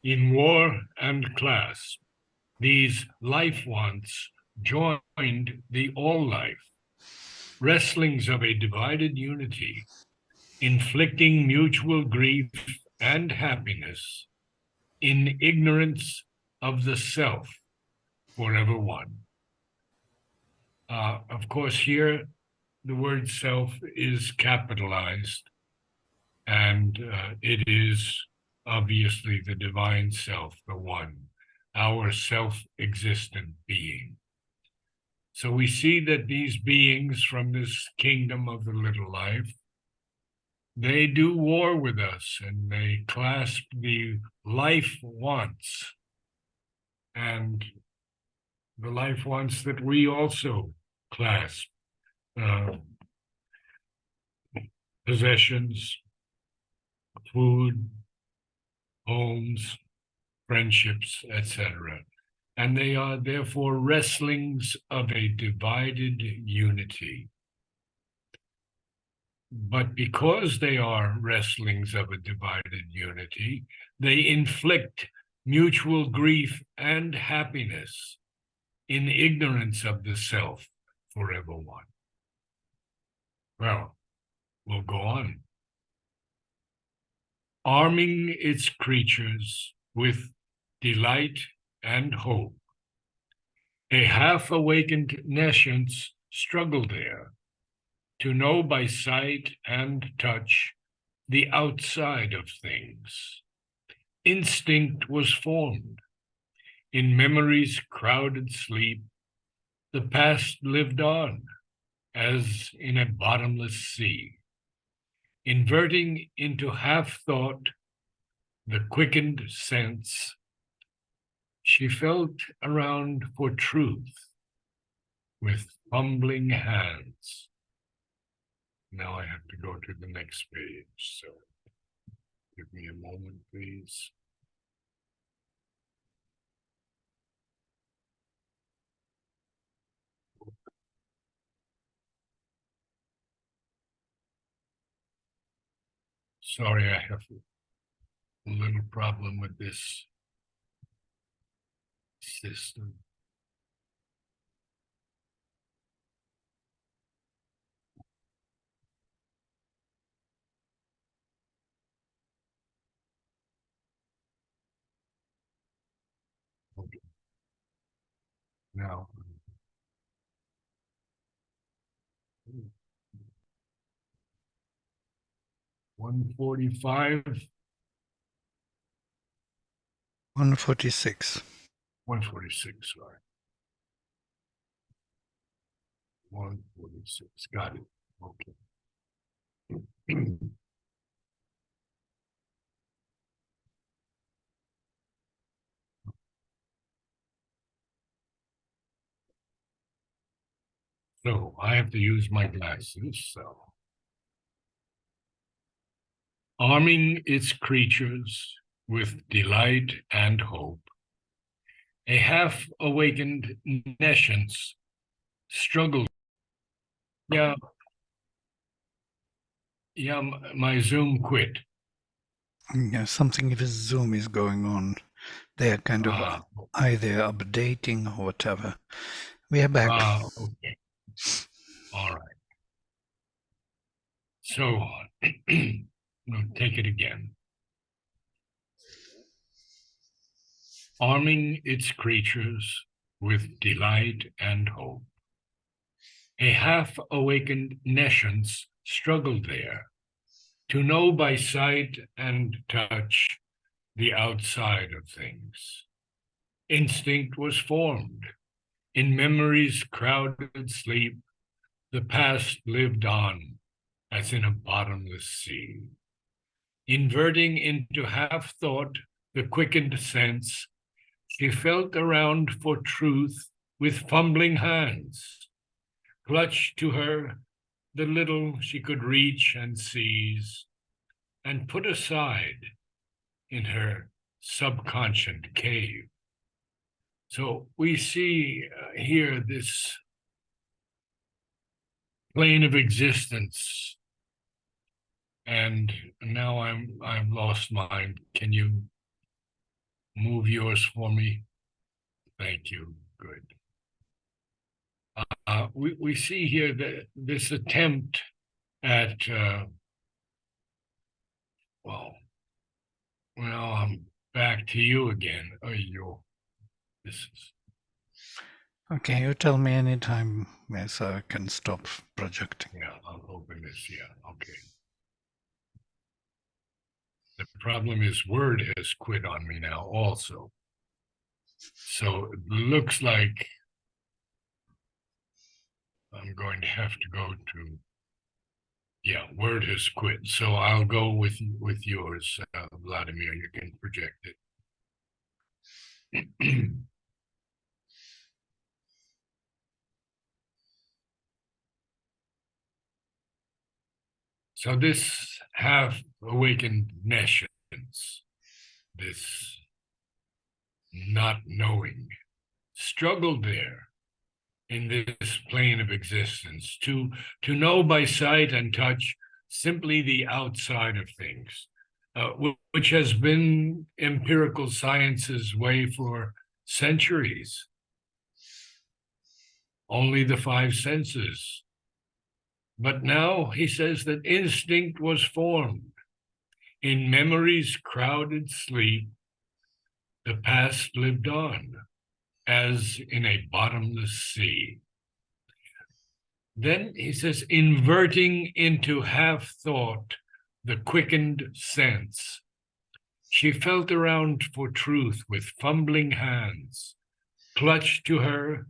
In war and class, these life wants joined the all-life, wrestlings of a divided unity, inflicting mutual grief and happiness in ignorance of the self forever one. Of course, here the word self is capitalized, and it is obviously the divine self, the one, our self-existent being. So we see that these beings from this kingdom of the little life, they do war with us and they clasp the life wants and the life wants that we also clasp, uh, possessions, food, homes, friendships, etc. And they are therefore wrestlings of a divided unity. But because they are wrestlings of a divided unity, they inflict mutual grief and happiness in ignorance of the self forever one. Well, we'll go on. Arming its creatures with delight and hope, a half-awakened nescience struggled there to know by sight and touch the outside of things. Instinct was formed. In memory's crowded sleep, the past lived on, as in a bottomless sea, inverting into half-thought the quickened sense. She felt around for truth with fumbling hands. Now I have to go to the next page, so give me a moment, please. Sorry, I have a little problem with this system. Okay. Now, 145, 146. 146, sorry. 146, got it. Okay. So I have to use my glasses, so. Arming its creatures with delight and hope, a half-awakened nescience struggled. Yeah, yeah, my Zoom quit. Yeah, something with Zoom is going on. They're kind of either updating or whatever. We are back. Okay. All right. So, we'll take it again. Arming its creatures with delight and hope, a half-awakened nescience struggled there to know by sight and touch the outside of things. Instinct was formed. In memory's crowded sleep, the past lived on as in a bottomless sea. Inverting into half-thought the quickened sense, she felt around for truth with fumbling hands, clutched to her the little she could reach and seize, and put aside in her subconscious cave. So we see here this plane of existence, and now I've lost mine. Can you move yours for me? Thank you. Good. We see here that this attempt at, well, I'm back to you again. Oh, this is. Okay, you tell me anytime so I can stop projecting. Yeah, I'll open this. Yeah, okay. The problem is Word has quit on me now also. So it looks like I'm going to have to go to, yeah, Word has quit. So I'll go with yours, Vladimir. You can project it. So this half-awakened nescience, this not knowing, struggled there in this plane of existence to know by sight and touch simply the outside of things, which has been empirical science's way for centuries. Only the five senses. But now he says that instinct was formed. In memory's crowded sleep, the past lived on, as in a bottomless sea. Then he says, inverting into half-thought the quickened sense, she felt around for truth with fumbling hands, clutched to her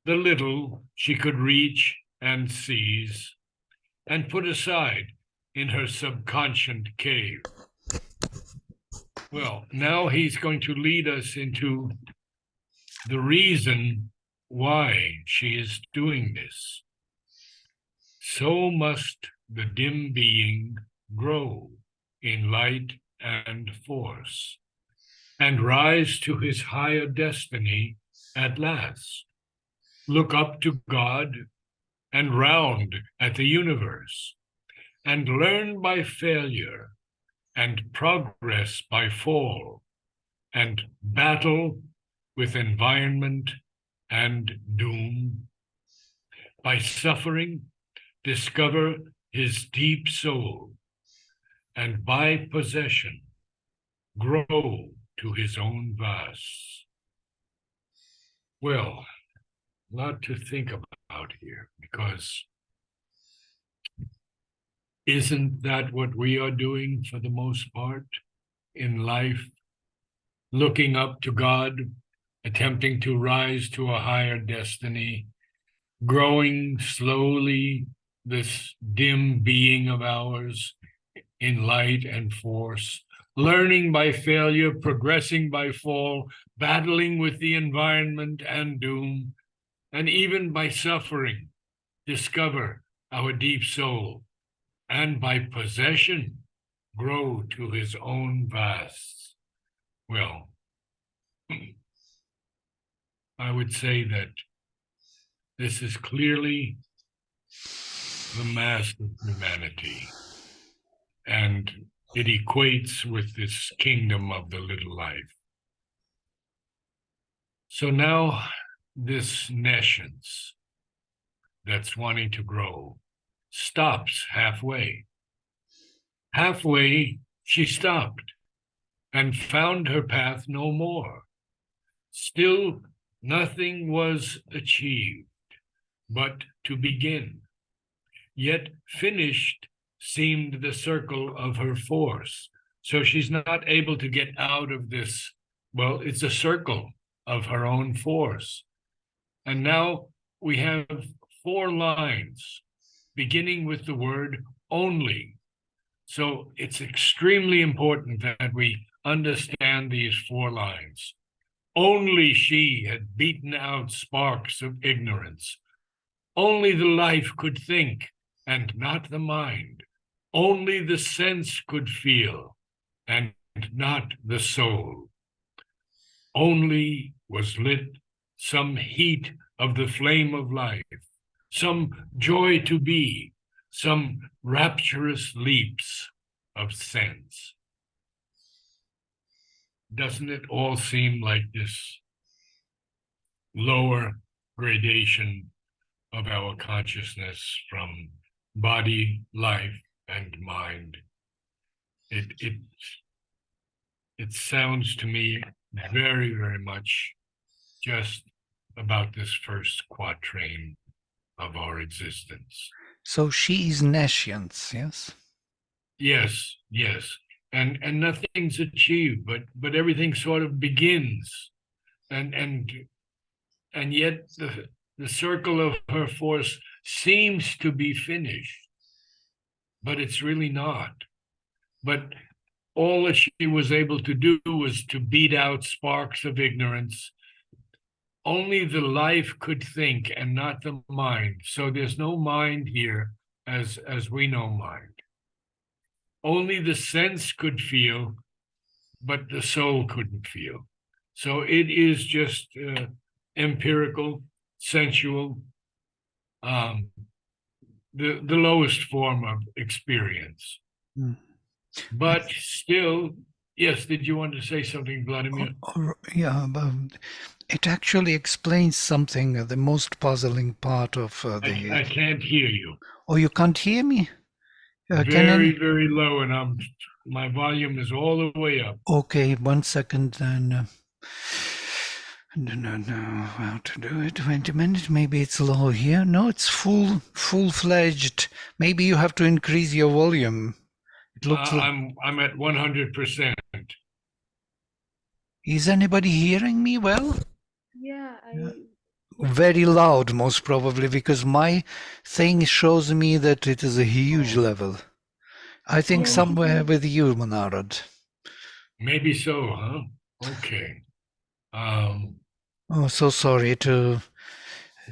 the little she could reach and seize, and put aside in her subconscious cave. Well, now he's going to lead us into the reason why she is doing this. So must the dim being grow in light and force, and rise to his higher destiny at last. Look up to God and round at the universe, and learn by failure, and progress by fall, and battle with environment and doom. By suffering, discover his deep soul, and by possession, grow to his own vast. Well, a lot to think about here, because isn't that what we are doing for the most part in life? Looking up to God, attempting to rise to a higher destiny, growing slowly this dim being of ours in light and force, learning by failure, progressing by fall, battling with the environment and doom, and even by suffering, discover our deep soul, and by possession, grow to his own vast. Well, I would say that this is clearly the mass of humanity, and it equates with this kingdom of the little life. So now this nescience that's wanting to grow stops halfway. Halfway, she stopped and found her path no more. Still, nothing was achieved but to begin. Yet finished seemed the circle of her force. So she's not able to get out of this. Well, it's a circle of her own force. And now we have 4 lines beginning with the word only. So it's extremely important that we understand these 4 lines. Only she had beaten out sparks of ignorance. Only the life could think, and not the mind. Only the sense could feel, and not the soul. Only was lit some heat of the flame of life, some joy to be, some rapturous leaps of sense. doesn't it all seem like this lower gradation of our consciousness from body, life, and mind? It it it sounds to me very, very much just about this first quatrain of our existence. So she is nescience, yes? Yes, yes. And nothing's achieved, but everything sort of begins. And yet the circle of her force seems to be finished, but it's really not. But all that she was able to do was to beat out sparks of ignorance. Only the life could think and not the mind. So there's no mind here as we know mind. Only the sense could feel, but the soul couldn't feel. So it is just empirical, sensual, um, the lowest form of experience. Mm. But still, yes, did you want to say something, Vladimir? Yeah, but it actually explains something, the most puzzling part of I can't hear you. Oh, you can't hear me? Very low, and my volume is all the way up. Okay, 1 second then. I don't know how to do it. Wait a minute, maybe it's low here. No, it's full-fledged. Maybe you have to increase your volume. It looks like... I'm at 100%. Is anybody hearing me well? Yeah, Very loud, most probably, because my thing shows me that it is a huge level. I think somewhere with you, Monarad. Maybe so, huh? Okay. Oh, so sorry to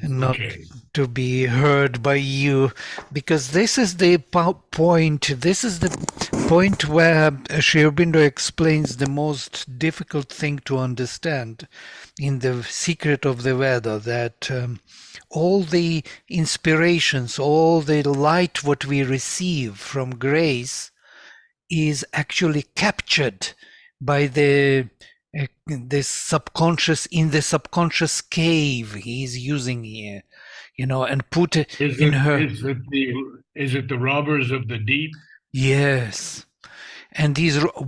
not okay. to be heard by you, because this is the point. This is the point where Sri Aurobindo explains the most difficult thing to understand in the secret of the Veda, that all the inspirations, all the light what we receive from grace is actually captured by the subconscious, in the subconscious cave he is using here, and put it in her. Is it the robbers of the deep? Yes. And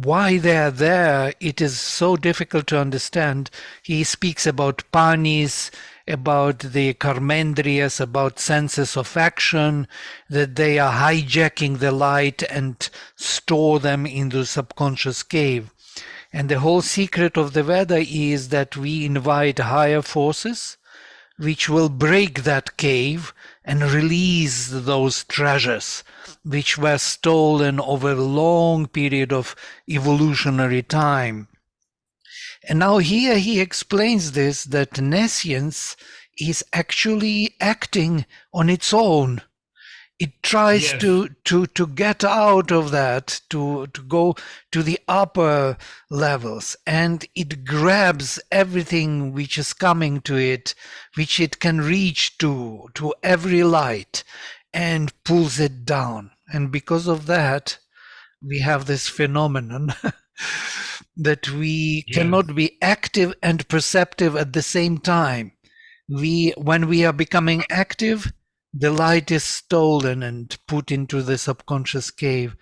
why they are there, it is so difficult to understand. He speaks about panis, about the karmendrias, about senses of action, that they are hijacking the light and store them in the subconscious cave. And the whole secret of the Veda is that we invite higher forces which will break that cave and release those treasures which were stolen over a long period of evolutionary time. And now here he explains this, that nescience is actually acting on its own. It tries to get out of that, to go to the upper levels, and it grabs everything which is coming to it, which it can reach to every light, and pulls it down. And because of that, we have this phenomenon that we cannot be active and perceptive at the same time. When we are becoming active, the light is stolen and put into the subconscious cave.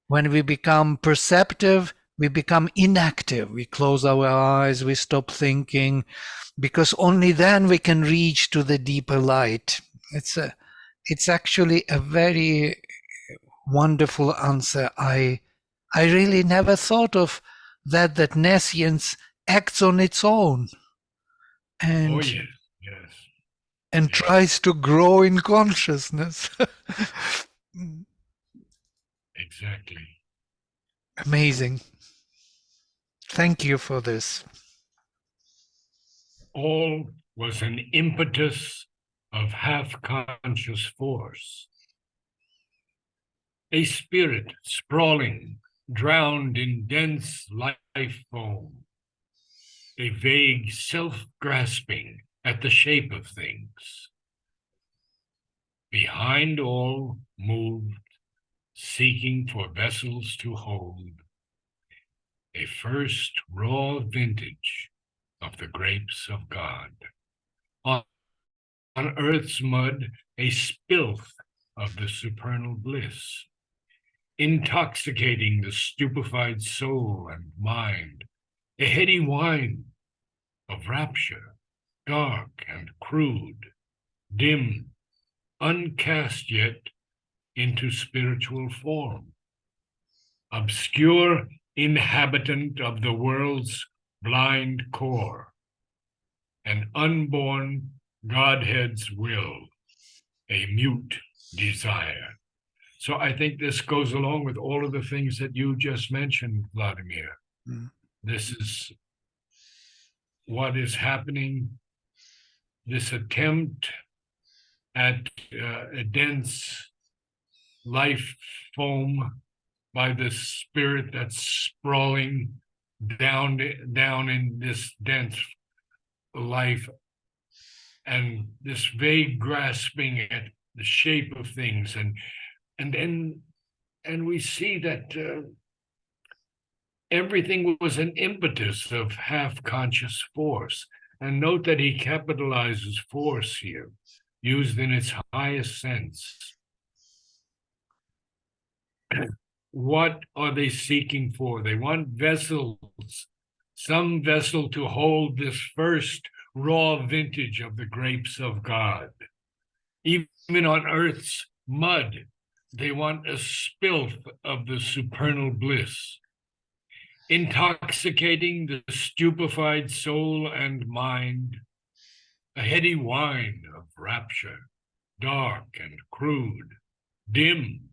When we become perceptive, we become inactive. We close our eyes, we stop thinking, because only then we can reach to the deeper light. It's actually a very wonderful answer. I really never thought of that nescience acts on its own. And and tries to grow in consciousness. Exactly. Amazing. Thank you for this. All was an impetus of half-conscious force. A spirit sprawling, drowned in dense life foam. A vague self-grasping at the shape of things. Behind all moved, seeking for vessels to hold, a first raw vintage of the grapes of God. On earth's mud, a spilth of the supernal bliss, intoxicating the stupefied soul and mind, a heady wine of rapture, dark and crude, dim, uncast yet into spiritual form, obscure inhabitant of the world's blind core, an unborn Godhead's will, a mute desire. So I think this goes along with all of the things that you just mentioned, Vladimir. Mm. This is what is happening, this attempt at a dense life foam by the spirit that's sprawling down in this dense life, and this vague grasping at the shape of things, and we see that everything was an impetus of half-conscious force. And note that he capitalizes force here, used in its highest sense. What are they seeking for? They want vessels, some vessel to hold this first raw vintage of the grapes of God. Even on earth's mud, they want a spilth of the supernal bliss, intoxicating the stupefied soul and mind, a heady wine of rapture, dark and crude, dim,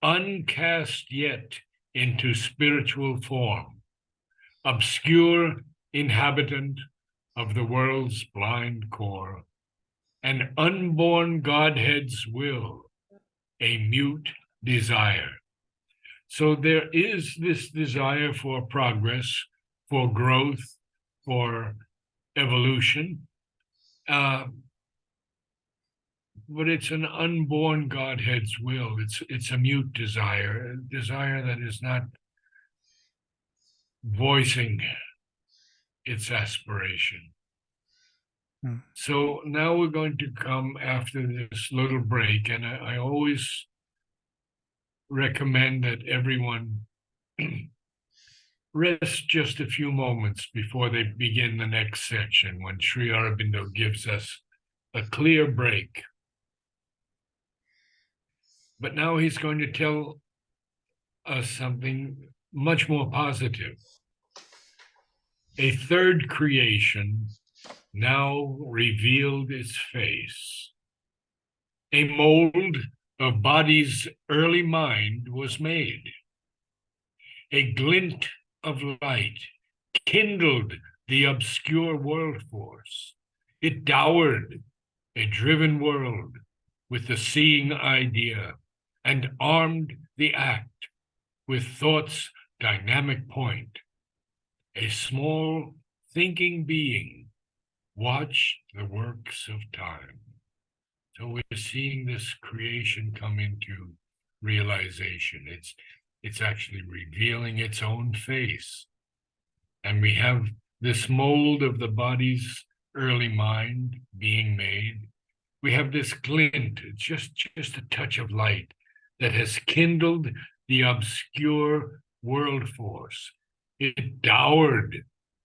uncast yet into spiritual form, obscure inhabitant of the world's blind core, an unborn Godhead's will, a mute desire. So there is this desire for progress, for growth, for evolution, but it's an unborn Godhead's will. It's a mute desire, a desire that is not voicing its aspiration. So now we're going to come after this little break, and I always recommend that everyone rest just a few moments before they begin the next section, when Sri Aurobindo gives us a clear break. But now he's going to tell us something much more positive. A third creation now revealed its face. A mold of body's early mind was made. A glint of light kindled the obscure world force. It dowered a driven world with the seeing idea and armed the act with thought's dynamic point. A small thinking being watched the works of time. So we're seeing this creation come into realization. It's actually revealing its own face. And we have this mold of the body's early mind being made. We have this glint, it's just a touch of light that has kindled the obscure world force. It dowered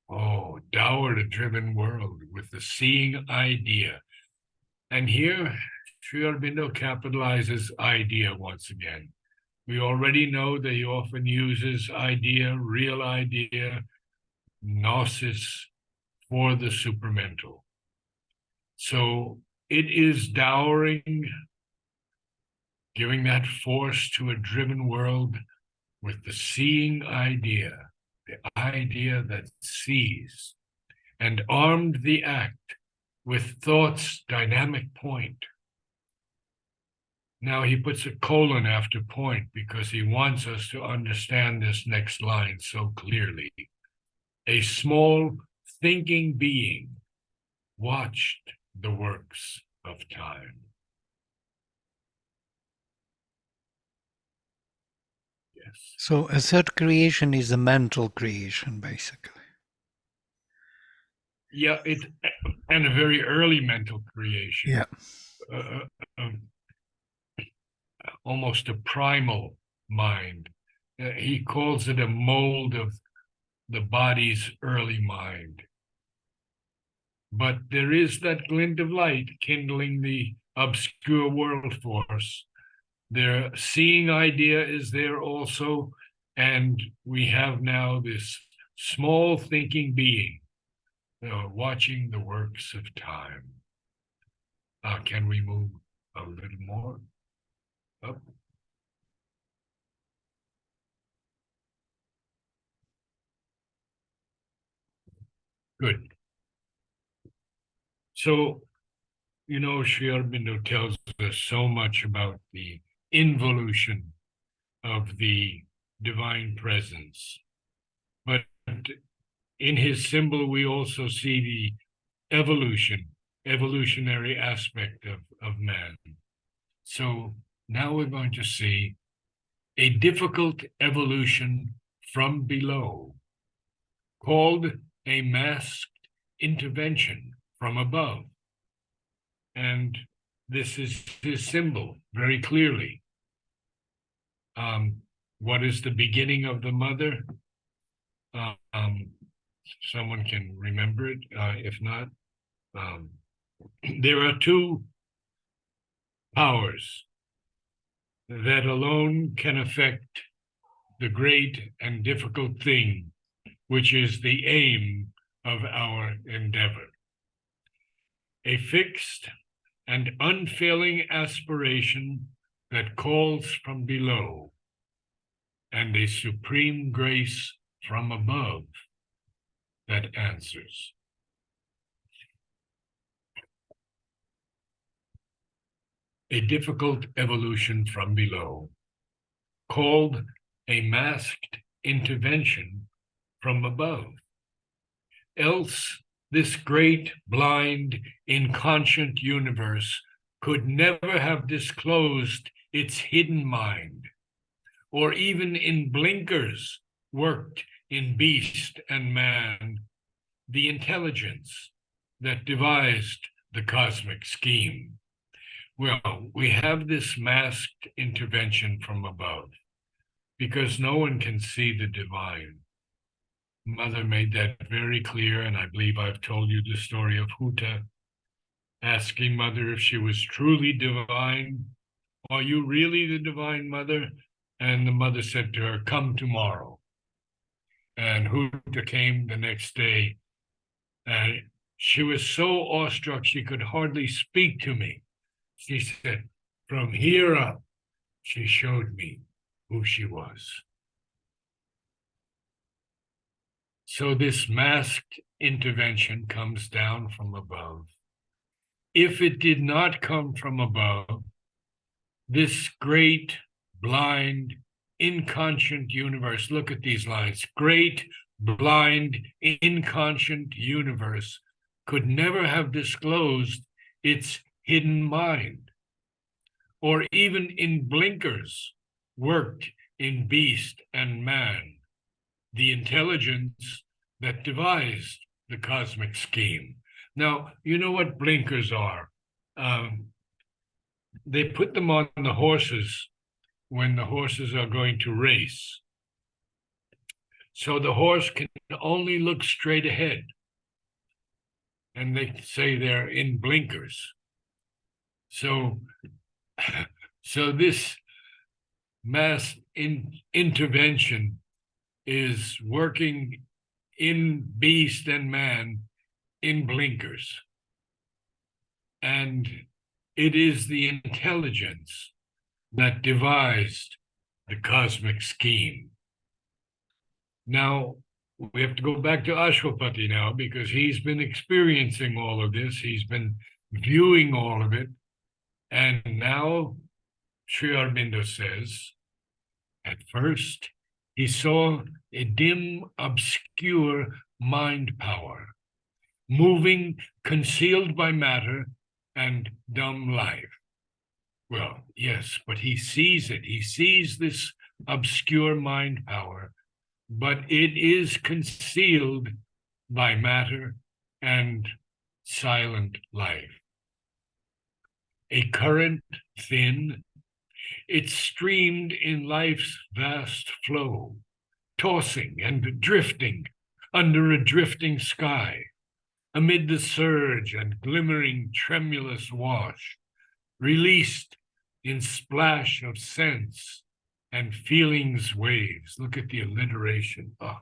a driven world with the seeing idea. And here, Sri Aurobindo capitalizes idea once again. We already know that he often uses idea, real idea, gnosis for the supramental. So it is dowering, giving that force to a driven world with the seeing idea, the idea that sees, and armed the act with thought's dynamic point. Now he puts a colon after point because he wants us to understand this next line so clearly. A small thinking being watched the works of time. Yeah. Yes. So a third creation is a mental creation, basically. Yeah, and a very early mental creation. Yeah. Uh, almost a primal mind. He calls it a mold of the body's early mind. But there is that glint of light kindling the obscure world force. Their seeing idea is there also, and we have now this small thinking being watching the works of time. Can we move a little more up? Good. So, Sri Aurobindo tells us so much about the involution of the divine presence. But in his symbol, we also see the evolutionary aspect of man. So now we're going to see a difficult evolution from below, called a masked intervention from above. And this is his symbol very clearly. What is the beginning of the mother? Someone can remember it. If not, there are two powers that alone can affect the great and difficult thing, which is the aim of our endeavor. A fixed and unfailing aspiration that calls from below, and a supreme grace from above that answers. A difficult evolution from below, called a masked intervention from above. Else, this great, blind, inconscient universe could never have disclosed its hidden mind, or even in blinkers worked in beast and man, the intelligence that devised the cosmic scheme. Well, we have this masked intervention from above because no one can see the divine. Mother made that very clear, and I believe I've told you the story of Huta asking Mother if she was truly divine. Are you really the divine Mother? And the mother said to her, come tomorrow. And Huta came the next day, and she was so awestruck she could hardly speak to me. She said, from here up, she showed me who she was. So this masked intervention comes down from above. If it did not come from above, this great, blind, inconscient universe, look at these lines, great, blind, inconscient universe could never have disclosed its hidden mind, or even in blinkers worked in beast and man, the intelligence that devised the cosmic scheme. Now, you know what blinkers are. They put them on the horses when the horses are going to race. So the horse can only look straight ahead. And they say they're in blinkers. So this mass intervention is working in beast and man in blinkers. And it is the intelligence that devised the cosmic scheme. Now, we have to go back to Ashwapati now because he's been experiencing all of this. He's been viewing all of it. And now Sri Aurobindo says, at first, he saw a dim, obscure mind power, moving, concealed by matter and dumb life. Well, yes, but he sees it. He sees this obscure mind power, but it is concealed by matter and silent life. A current thin, it streamed in life's vast flow, tossing and drifting under a drifting sky, amid the surge and glimmering tremulous wash, released in splash of sense and feelings waves. Look at the alliteration. Oh.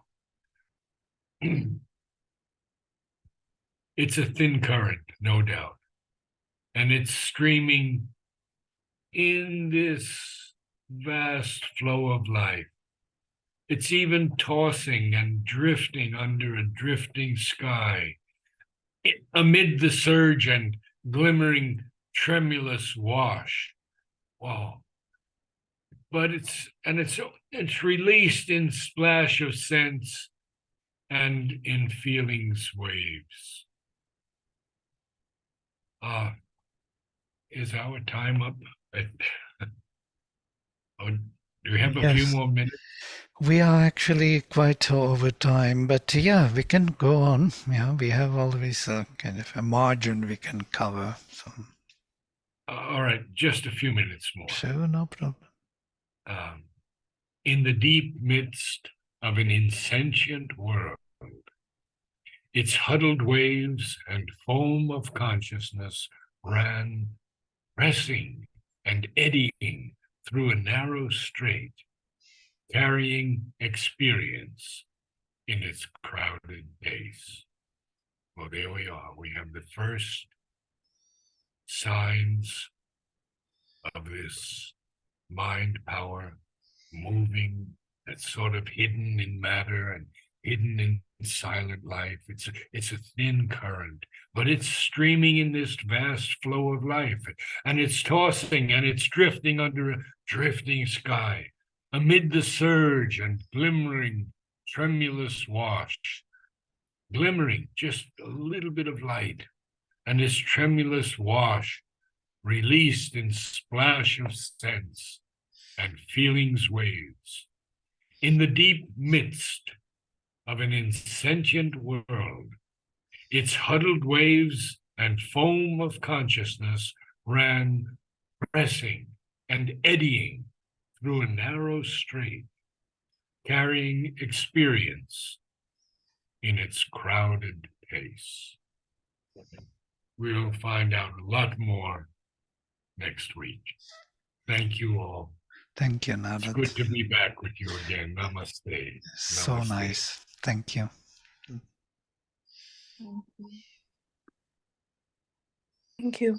It's a thin current, no doubt. And it's streaming in this vast flow of life. It's even tossing and drifting under a drifting sky, amid the surge and glimmering tremulous wash. Wow. But it's released in splash of sense and in feelings waves. Is our time up? Oh, do we have a few Yes. more minutes? We are actually quite over time, but yeah, we can go on. Yeah, we have always a kind of a margin we can cover. So, All right, just a few minutes more. sure, no problem. In the deep midst of an insentient world, its huddled waves and foam of consciousness ran, pressing and eddying through a narrow strait, carrying experience in its crowded base. Well, there we are. We have the first signs of this mind power moving, that's sort of hidden in matter and hidden in silent life. It's a thin current, but it's streaming in this vast flow of life, and it's tossing and it's drifting under a drifting sky, amid the surge and glimmering tremulous wash, glimmering just a little bit of light, and this tremulous wash released in splash of sense and feelings waves. In the deep midst of an insentient world, its huddled waves and foam of consciousness ran, pressing and eddying through a narrow strait, carrying experience in its crowded pace. We'll find out a lot more next week. Thank you all. Thank you, It's Narad. good to be back with you again. Namaste. So Namaste. nice. Thank you. Thank you.